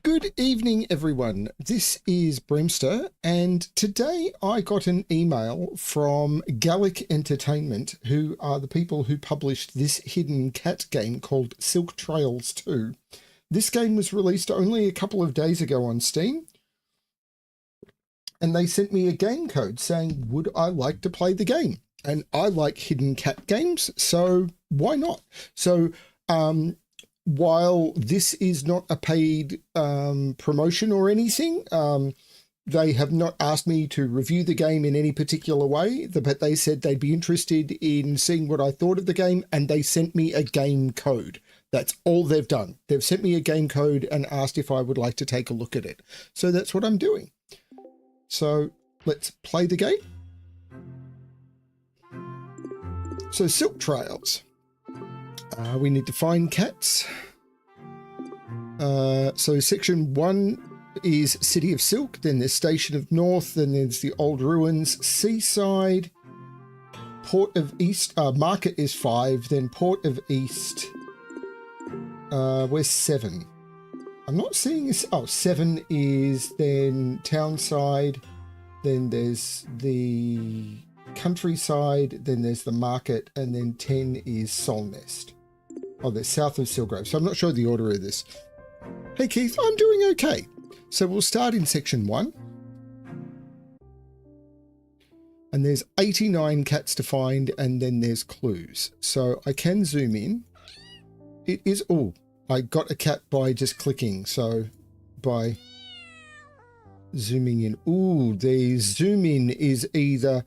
Good evening, everyone. This is Bremster, and today I got an email from Gallic Entertainment, who are the people who published this hidden cat game called Silktrails 2. This game was released only a couple of days ago on Steam, and they sent me a game code saying, would I like to play the game? And I like hidden cat games, so why not? So, while this is not a paid promotion or anything, they have not asked me to review the game in any particular way, but they said they'd be interested in seeing what I thought of the game, and they sent me a game code. That's all they've done. They've sent me a game code and asked if I would like to take a look at it. So that's what I'm doing. So let's play the game. So Silktrails. We need to find cats. So section 1 is City of Silk, then there's Station of North, then there's the Old Ruins, Seaside, Port of East, Market is 5, then Port of East. Where's 7? I'm not seeing this. Oh, 7 is then Townside, then there's the Countryside, then there's the Market, and then 10 is Solnest. Oh, they're south of Silgrove, so I'm not sure the order of this. Hey Keith, I'm doing okay. So we'll start in section 1. And there's 89 cats to find, and then there's clues. So I can zoom in. It is, oh, I got a cat by just clicking, so by zooming in. Ooh, the zoom in is either...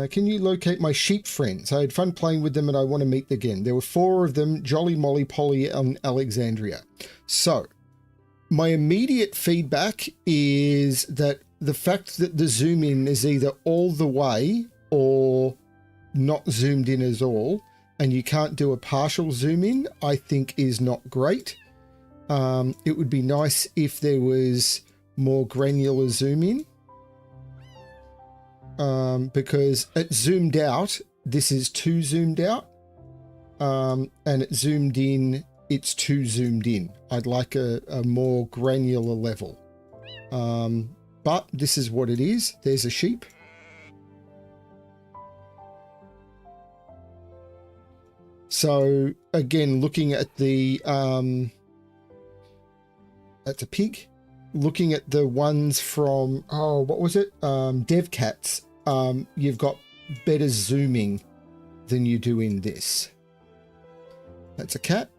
can you locate my sheep friends? I had fun playing with them and I want to meet them again. There were 4 of them, Jolly, Molly, Polly, and Alexandria. So, my immediate feedback is that the fact that the zoom in is either all the way or not zoomed in at all, and you can't do a partial zoom in, I think is not great. It would be nice if there was more granular zoom in. Because it zoomed out, this is too zoomed out, and it zoomed in, it's too zoomed in. I'd like a more granular level, but this is what it is. There's a sheep. So again, looking at the that's a pig. Looking at the ones from, oh, what was it? DevCats, you've got better zooming than you do in this. That's a cat.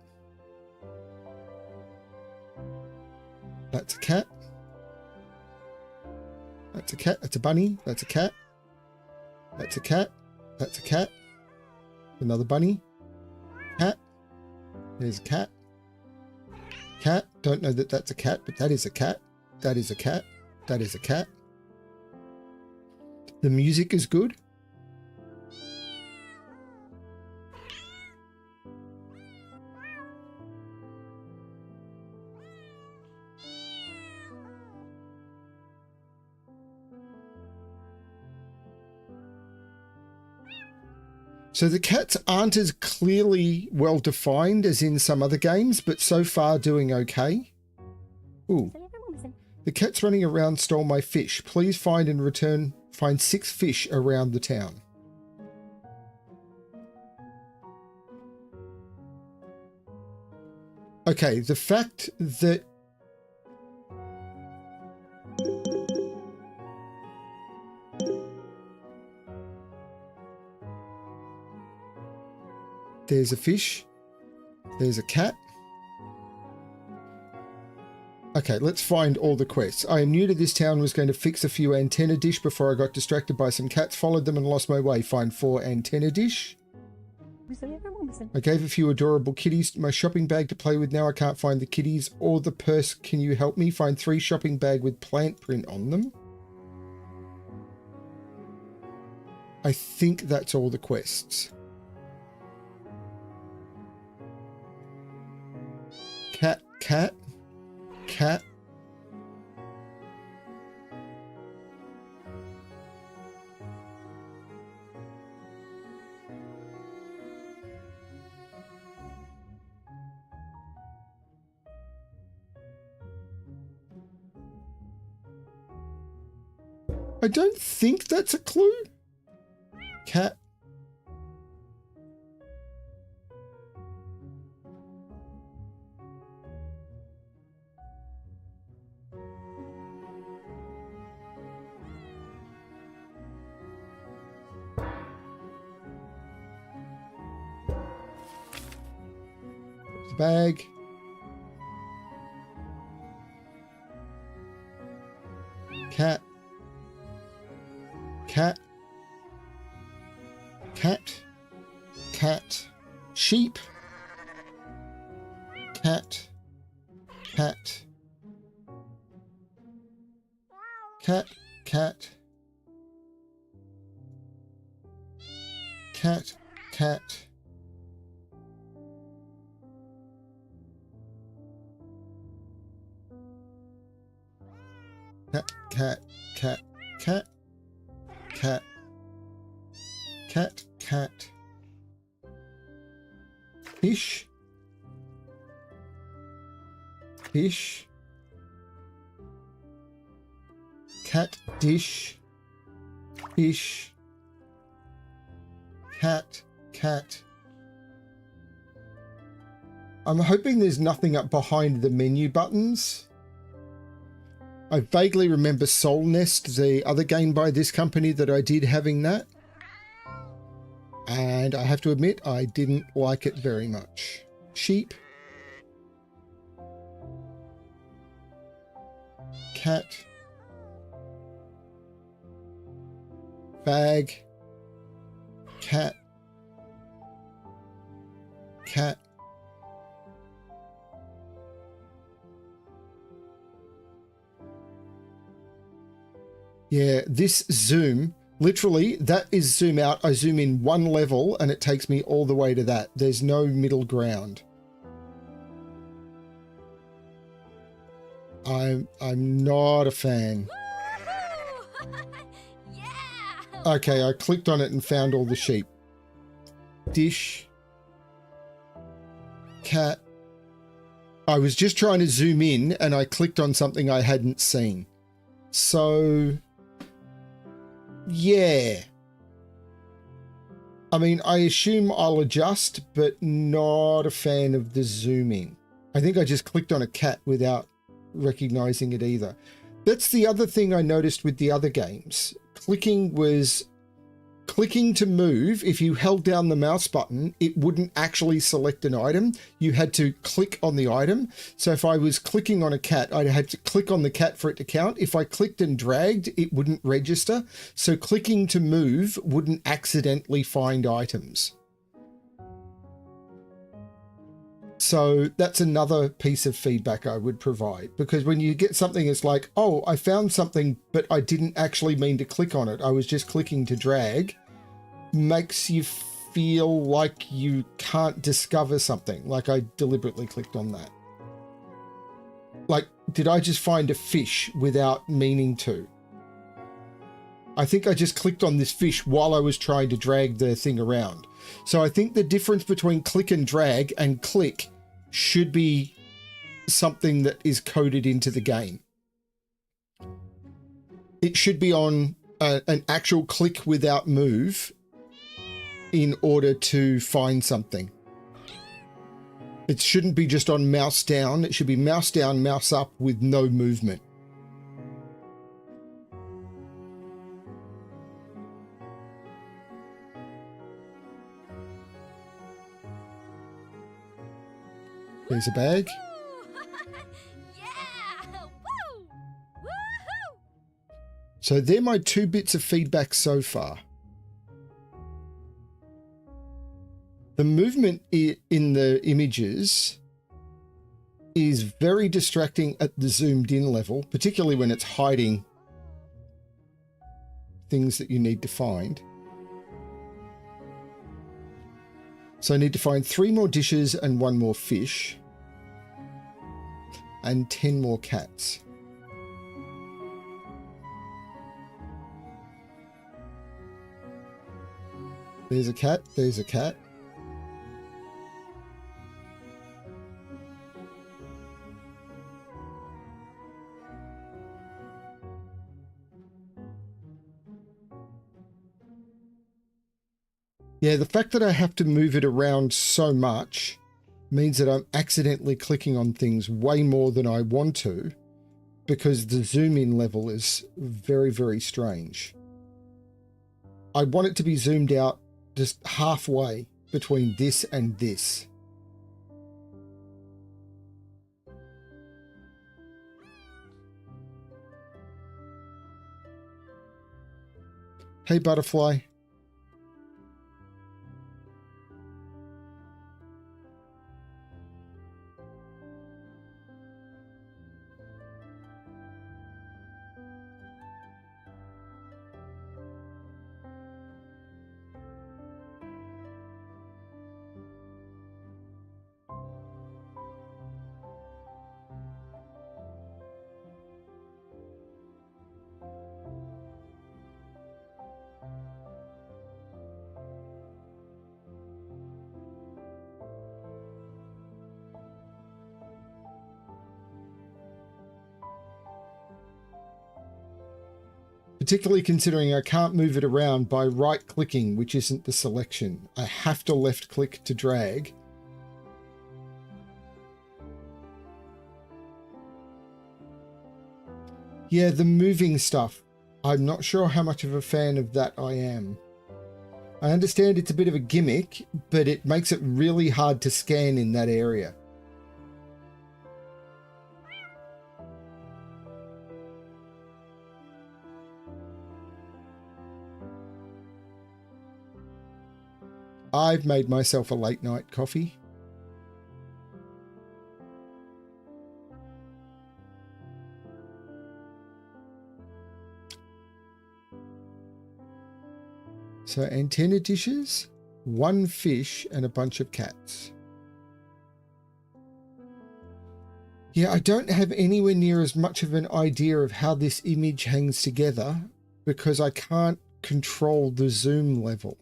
That's a cat. That's a cat. That's a bunny. That's a cat. That's a cat. That's a cat. Another bunny. Cat. There's a cat. Cat. Don't know that that's a cat, but that is a cat. That is a cat. That is a cat. The music is good. So the cats aren't as clearly well defined as in some other games, but so far doing okay. Ooh. The cats running around stole my fish. Please find and return. Find 6 fish around the town. Okay, the fact that there's a fish, there's a cat. Okay, let's find all the quests. I am new to this town, was going to fix a few antenna dish before I got distracted by some cats, followed them and lost my way. Find 4 antenna dish. I gave a few adorable kitties my shopping bag to play with. Now I can't find the kitties or the purse. Can you help me? Find 3 shopping bag with plant print on them. I think that's all the quests. Cat, cat. Cat. I don't think that's a clue. Cat. The bag. Cat. Cat. Cat. Cat. Sheep. Cat. Cat. Cat. Cat. Cat. Cat. Cat, cat, cat, cat, cat, cat, fish, fish, cat, dish, fish, cat, cat. I'm hoping there's nothing up behind the menu buttons. I vaguely remember Soul Nest, the other game by this company that I did, having that. And I have to admit, I didn't like it very much. Sheep. Cat. Bag. Cat. Cat. Yeah, this zoom, literally, that is zoom out. I zoom in one level and it takes me all the way to that. There's no middle ground. I'm not a fan. Yeah. Okay, I clicked on it and found all the sheep. Dish. Cat. I was just trying to zoom in and I clicked on something I hadn't seen. So... yeah. I mean, I assume I'll adjust, but not a fan of the zooming. I think I just clicked on a cat without recognizing it either. That's the other thing I noticed with the other games. Clicking to move, if you held down the mouse button, it wouldn't actually select an item. You had to click on the item. So if I was clicking on a cat, I'd had to click on the cat for it to count. If I clicked and dragged, it wouldn't register. So clicking to move wouldn't accidentally find items. So that's another piece of feedback I would provide, because when you get something, it's like, oh, I found something, but I didn't actually mean to click on it. I was just clicking to drag. Makes you feel like you can't discover something. Like I deliberately clicked on that. Like, did I just find a fish without meaning to? I think I just clicked on this fish while I was trying to drag the thing around. So I think the difference between click and drag and click should be something that is coded into the game. It should be on an actual click without move in order to find something. It shouldn't be just on mouse down. It should be mouse down, mouse up with no movement. There's a bag. Yeah. Woo. Woohoo. So they're my 2 bits of feedback so far. The movement in the images is very distracting at the zoomed in level, particularly when it's hiding things that you need to find. So I need to find 3 more dishes and 1 more fish and 10 more cats. There's a cat, there's a cat. Yeah, the fact that I have to move it around so much means that I'm accidentally clicking on things way more than I want to, because the zoom in level is very, very strange. I want it to be zoomed out just halfway between this and this. Hey, butterfly. Particularly considering I can't move it around by right-clicking, which isn't the selection. I have to left-click to drag. Yeah, the moving stuff. I'm not sure how much of a fan of that I am. I understand it's a bit of a gimmick, but it makes it really hard to scan in that area. I've made myself a late night coffee. So antenna dishes, one fish, and a bunch of cats. Yeah, I don't have anywhere near as much of an idea of how this image hangs together because I can't control the zoom level.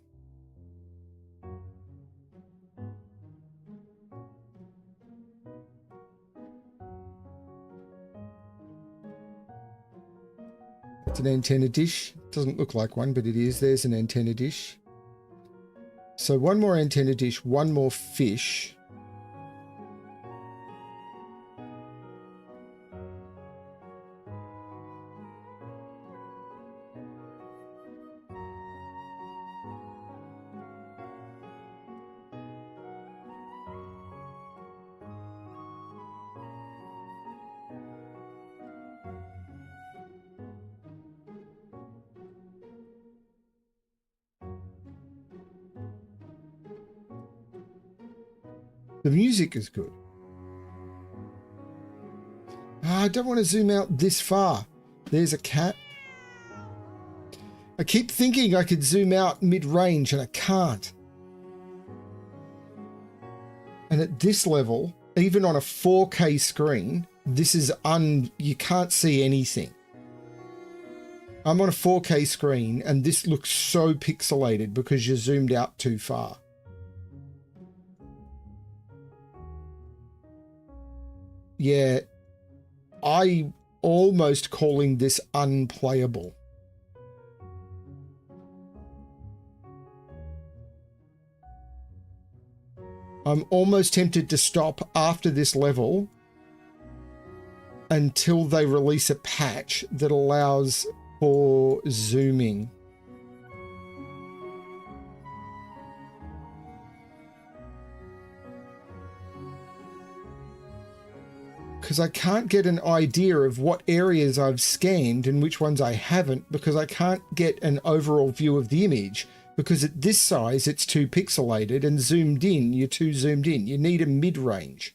It's an antenna dish. Doesn't look like one, but it is. There's an antenna dish. So one more antenna dish, one more fish. The music is good. I don't want to zoom out this far. There's a cat. I keep thinking I could zoom out mid-range and I can't. And at this level, even on a 4K screen, this is you can't see anything. I'm on a 4K screen and this looks so pixelated because you're zoomed out too far. Yeah, I'm almost calling this unplayable. I'm almost tempted to stop after this level until they release a patch that allows for zooming. Because I can't get an idea of what areas I've scanned and which ones I haven't, because I can't get an overall view of the image, because at this size it's too pixelated, and zoomed in, you're too zoomed in. You need a mid-range.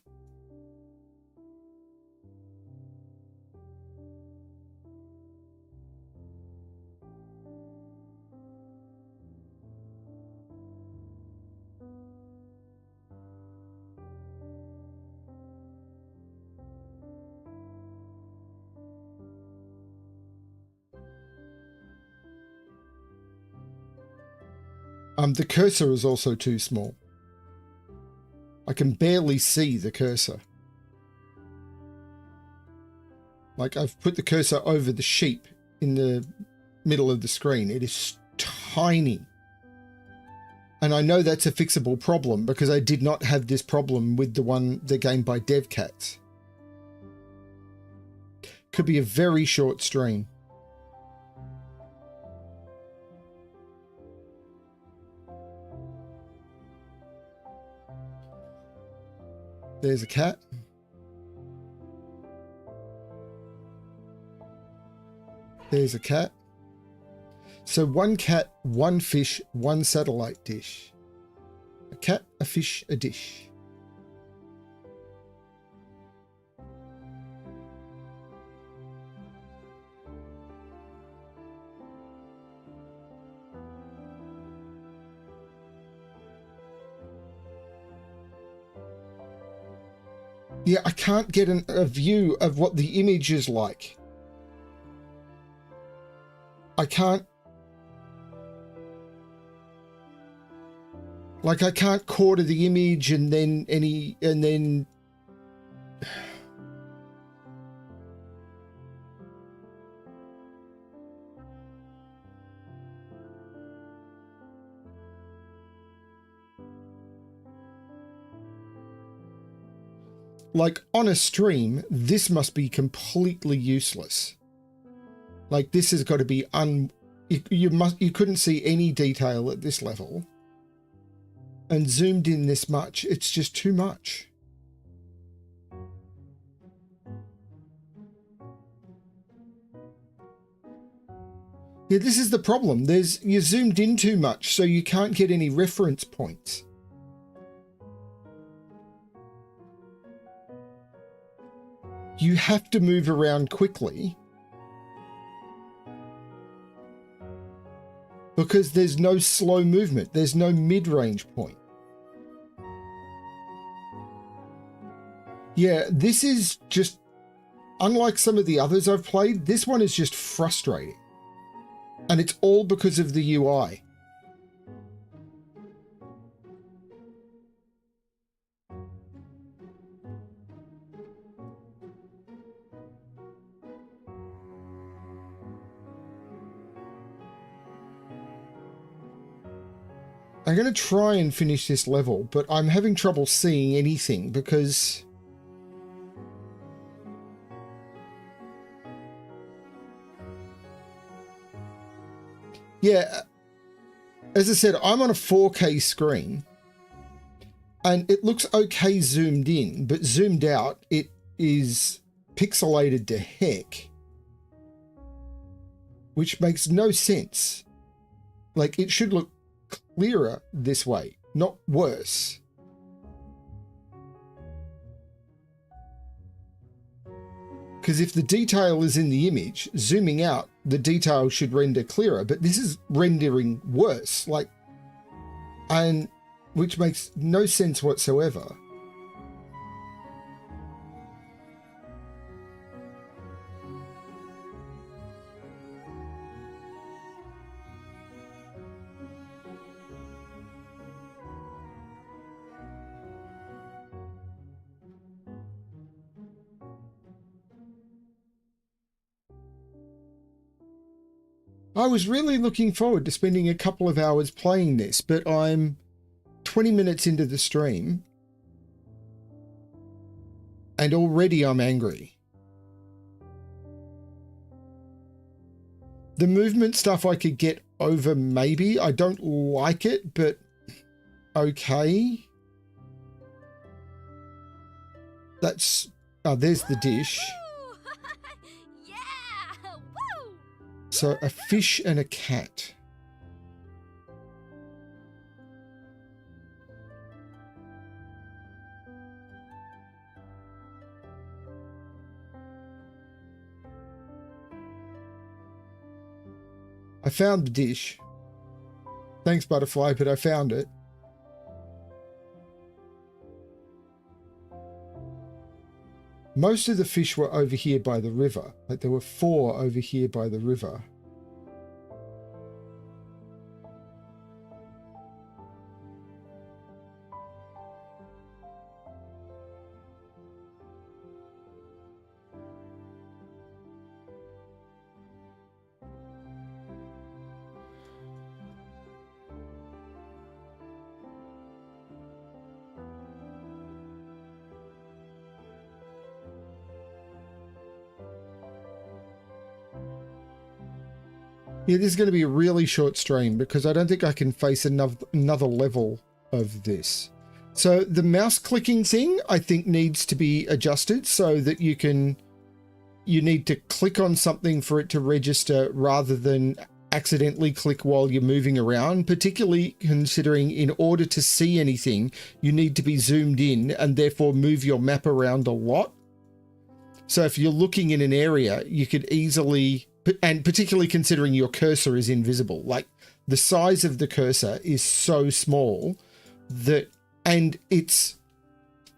The cursor is also too small. I can barely see the cursor. Like, I've put the cursor over the sheep in the middle of the screen. It is tiny. And I know that's a fixable problem because I did not have this problem with the game by DevCats. Could be a very short stream. There's a cat. There's a cat. So one cat, one fish, one satellite dish. A cat, a fish, a dish. Yeah, I can't get a view of what the image is like. I can't. Like, I can't quarter the image and then like on a stream, this must be completely useless. Like, this has got to be you couldn't see any detail at this level. And zoomed in this much, it's just too much. Yeah, this is the problem. You zoomed in too much, so you can't get any reference points. You have to move around quickly because there's no slow movement. There's no mid-range point. Yeah, this is just, unlike some of the others I've played, this one is just frustrating. And it's all because of the UI. I'm going to try and finish this level, but I'm having trouble seeing anything because... Yeah, as I said, I'm on a 4K screen and it looks okay zoomed in, but zoomed out, it is pixelated to heck, which makes no sense. Like, it should look clearer this way, not worse. Because if the detail is in the image, zooming out, the detail should render clearer, but this is rendering worse, like, and which makes no sense whatsoever. I was really looking forward to spending a couple of hours playing this, but I'm 20 minutes into the stream and already I'm angry. The movement stuff I could get over maybe. I don't like it, but okay. That's... Oh, there's the dish. Yeah! Woo! So a fish and a cat. I found the dish. Thanks, Butterfly, but I found it. Most of the fish were over here by the river. Like, there were 4 over here by the river. Yeah, this is going to be a really short stream because I don't think I can face another level of this. So the mouse clicking thing, I think, needs to be adjusted so that you need to click on something for it to register rather than accidentally click while you're moving around, particularly considering in order to see anything, you need to be zoomed in and therefore move your map around a lot. So if you're looking in an area, you could easily, and particularly considering your cursor is invisible, like the size of the cursor is so small that, and it's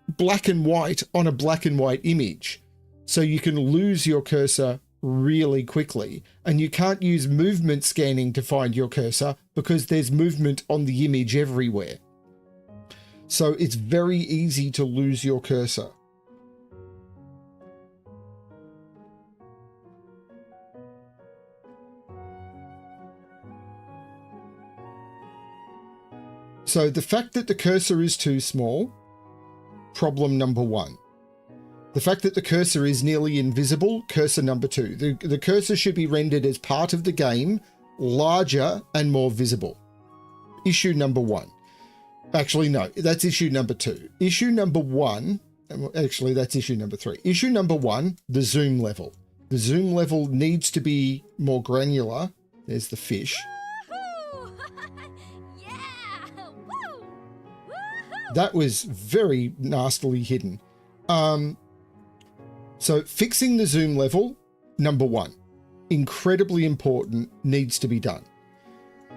black and white on a black and white image. So you can lose your cursor really quickly, and you can't use movement scanning to find your cursor because there's movement on the image everywhere. So it's very easy to lose your cursor. So the fact that the cursor is too small, problem number one. The fact that the cursor is nearly invisible, cursor number two. The cursor should be rendered as part of the game, larger and more visible. Issue number one. Actually, no, that's issue number two. Issue number one, actually, that's issue number three. Issue number one, the zoom level. The zoom level needs to be more granular. There's the fish. That was very nastily hidden. So fixing the zoom level, number one, incredibly important, needs to be done.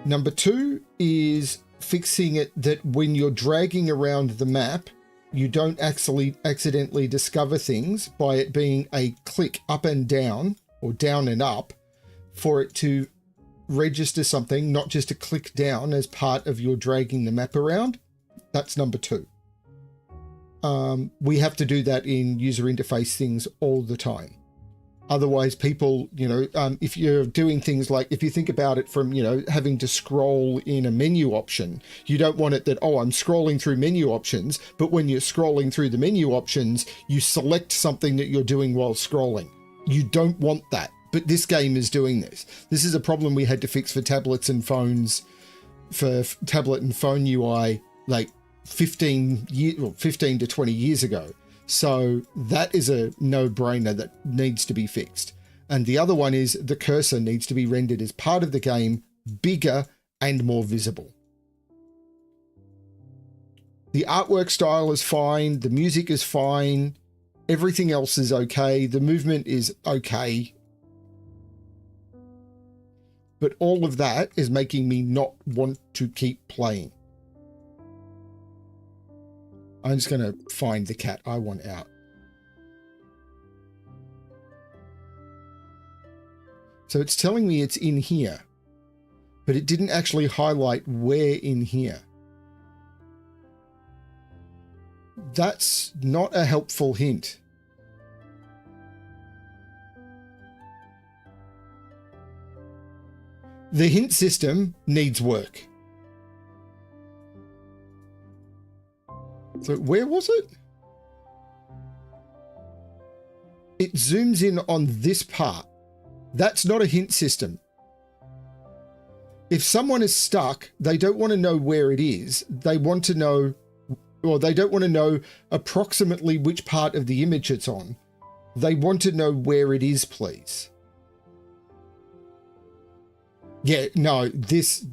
Number two is fixing it that when you're dragging around the map, you don't actually accidentally discover things by it being a click up and down or down and up for it to register something, not just a click down as part of your dragging the map around. That's number two. We have to do that in user interface things all the time. Otherwise, people, if you're doing things like, if you think about it from, having to scroll in a menu option, you don't want it that, oh, I'm scrolling through menu options, but when you're scrolling through the menu options, you select something that you're doing while scrolling. You don't want that, but this game is doing this. This is a problem we had to fix for tablets and phones, for tablet and phone UI, like 15 to 20 years ago. So that is a no-brainer that needs to be fixed. And the other one is the cursor needs to be rendered as part of the game, bigger and more visible. The artwork style is fine. The music is fine. Everything else is okay. The movement is okay. But all of that is making me not want to keep playing. I'm just going to find the cat I want out. So it's telling me it's in here, but it didn't actually highlight where in here. That's not a helpful hint. The hint system needs work. So where was it? It zooms in on this part. That's not a hint system. If someone is stuck, they don't want to know where it is. They want to know, or they don't want to know approximately which part of the image it's on. They want to know where it is, please. Yeah, no, this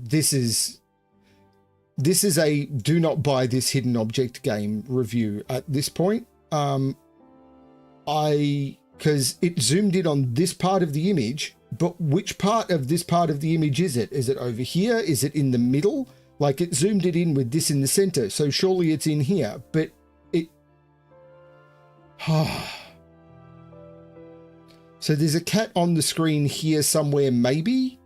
is a do not buy this hidden object game review at this point. Because it zoomed in on this part of the image, but which part of this part of the image is it? Is it over here? Is it in the middle? Like it zoomed it in with this in the center, so surely it's in here, but it... So there's a cat on the screen here somewhere, maybe?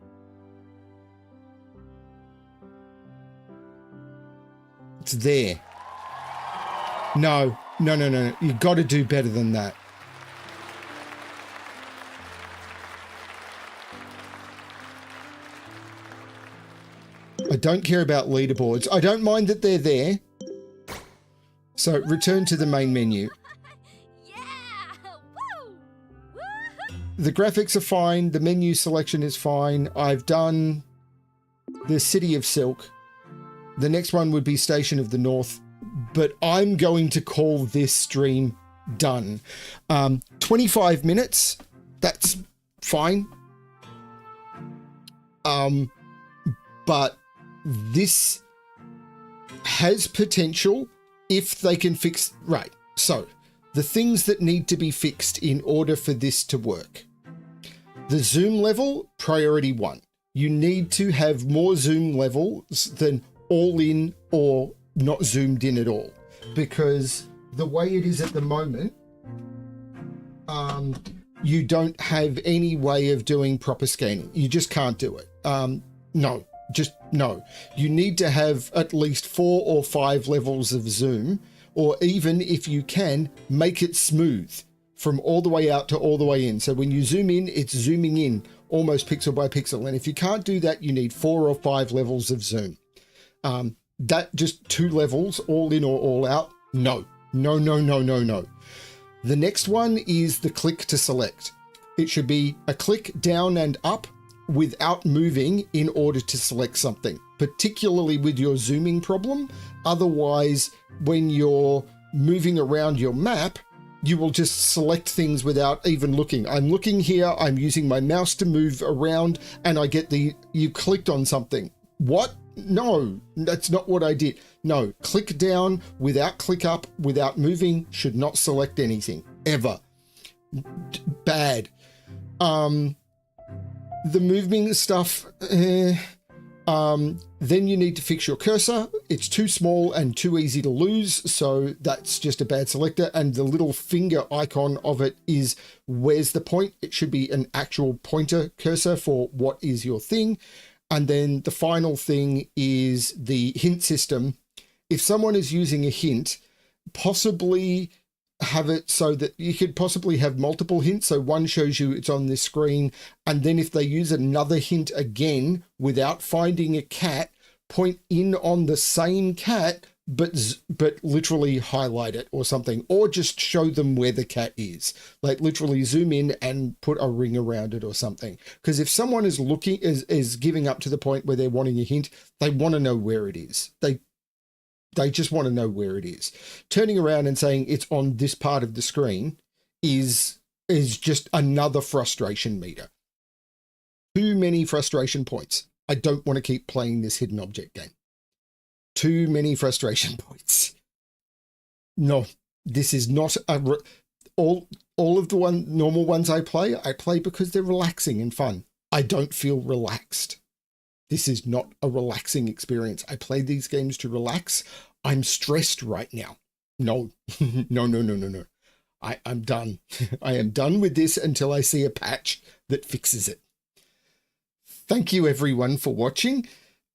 It's there. No. You got to do better than that. I don't care about leaderboards. I don't mind that they're there. So return to the main menu. Yeah! Woo! Woohoo! the graphics are fine. The menu selection is fine. I've done the City of Silk. The next one would be Station of the North, but I'm going to call this stream done. 25 minutes, that's fine. But this has potential if they can fix... Right, so the things that need to be fixed in order for this to work. The zoom level, priority 1. You need to have more zoom levels than all in or not zoomed in at all. Because the way it is at the moment, you don't have any way of doing proper scanning. You just can't do it. No. You need to have at least 4 or 5 levels of zoom, or even if you can, make it smooth from all the way out to all the way in. So when you zoom in, it's zooming in almost pixel by pixel. And if you can't do that, you need 4 or 5 levels of zoom. That just 2 levels, all in or all out. No. The next one is the click to select. It should be a click down and up without moving in order to select something, particularly with your zooming problem. Otherwise, when you're moving around your map, you will just select things without even looking. I'm looking here, I'm using my mouse to move around, and I get you clicked on something. What? No, that's not what I did. No, click down without click up, without moving, should not select anything, ever. Bad. The moving stuff, then you need to fix your cursor. It's too small and too easy to lose, so that's just a bad selector. And the little finger icon of it is where's the point? It should be an actual pointer cursor for what is your thing. And then the final thing is the hint system. If someone is using a hint, possibly have it so that you could possibly have multiple hints. So one shows you it's on this screen, and then if they use another hint again without finding a cat, point in on the same cat, but literally highlight it or something, or just show them where the cat is. Like literally zoom in and put a ring around it or something. Because if someone is looking, is giving up to the point where they're wanting a hint, they want to know where it is. They just want to know where it is. Turning around and saying it's on this part of the screen is just another frustration meter. Too many frustration points. I don't want to keep playing this hidden object game. Too many frustration points. No, this is not all of the normal ones I play because they're relaxing and fun. I don't feel relaxed. This is not a relaxing experience. I play these games to relax. I'm stressed right now. No. I'm done. I am done with this until I see a patch that fixes it. Thank you everyone for watching.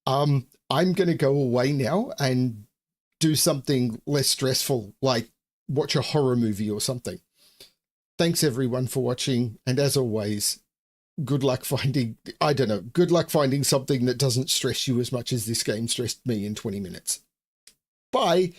I'm going to go away now and do something less stressful, like watch a horror movie or something. Thanks everyone for watching. And as always, good luck finding something that doesn't stress you as much as this game stressed me in 20 minutes. Bye.